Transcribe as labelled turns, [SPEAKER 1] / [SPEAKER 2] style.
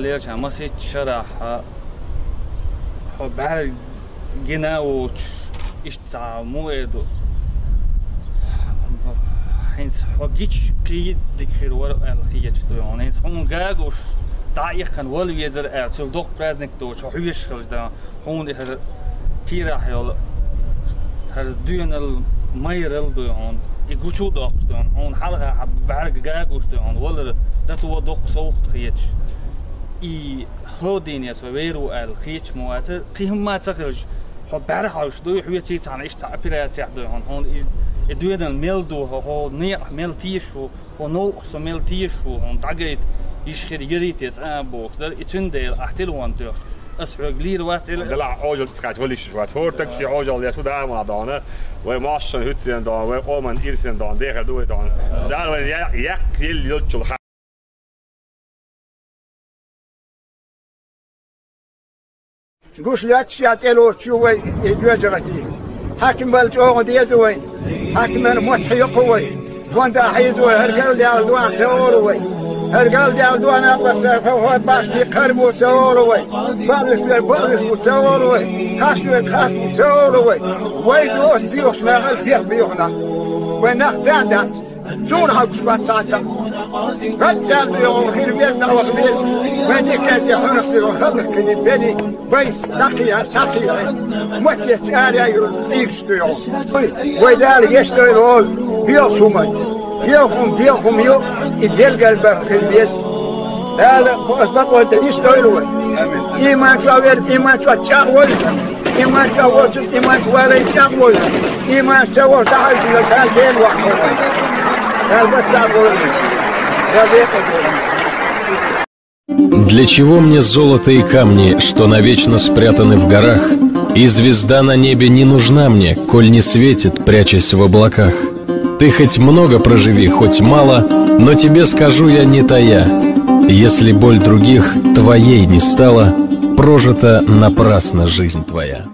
[SPEAKER 1] ليش ما سيت شرح حبار جناوش استعمويدو هنس حقيقش كي دكير ورا الخيات تيون هنس هم جاجوش دايخن ولا يزر أرسل دوق برازنك دوش حويش خلدا هون ده كيرا حيال هر ديون الميرل ديون يقولوا دوق ديون هون حلقة حبار جاجوش ديون ولا ده تو دوق سوق خياتش I هودين يسويرو الخيش مواتر قيهم ما تقرج حبار حوش دوي حوية تيت عن إيش تعبيرات يحدو هون يدوين الميل دو هو نيع ميل تيشو هو نوع سميل تيشو هون دعيت يشخير يريت يتأبوك در يتندل أحتلوان دور أسرق لير واتل
[SPEAKER 2] دلع عجل تسكت وليش شوات هورتك شي عجل يا شو ده ما دانه وماشن هتين دان وقومن إيرسين دان ديخل دوي دان ده وين يك يلجل
[SPEAKER 3] قوش لا تشاتلو شوي يجوجرتي حاكم بالجوع ديزوي حاكم المتحي قوي وانت حيزوي هرقل ديال دوان سوروي هرقل ديال دوان بس هو باش يقربو سوروي بالش سوروي خاصو سوروي ويدو تزيوش ما الفيق بيونا ونخدات زور هاكش باتاتا رجال بيوم خير بيزنا وخبيز وادي كان يحون خسرون خلق كني بني بيس تقيها سقيها مكيت آلي إيكس بيوم ويدال يشتغلون بيوصومي بيوخم يو يديل قلبه خير بيز هذا أصبح وانت يشتغلون إيمان شاوير إيمان شاوير إيمان شاوير إيمان شاوير شاوير إيمان شاوير تعال لكال بين وحوي
[SPEAKER 4] Для чего мне золото и камни, что навечно спрятаны в горах? И звезда на небе не нужна мне, коль не светит, прячась в облаках. Ты хоть много проживи, хоть мало, но тебе скажу я не тая: если боль других твоей не стала, прожита напрасно жизнь твоя.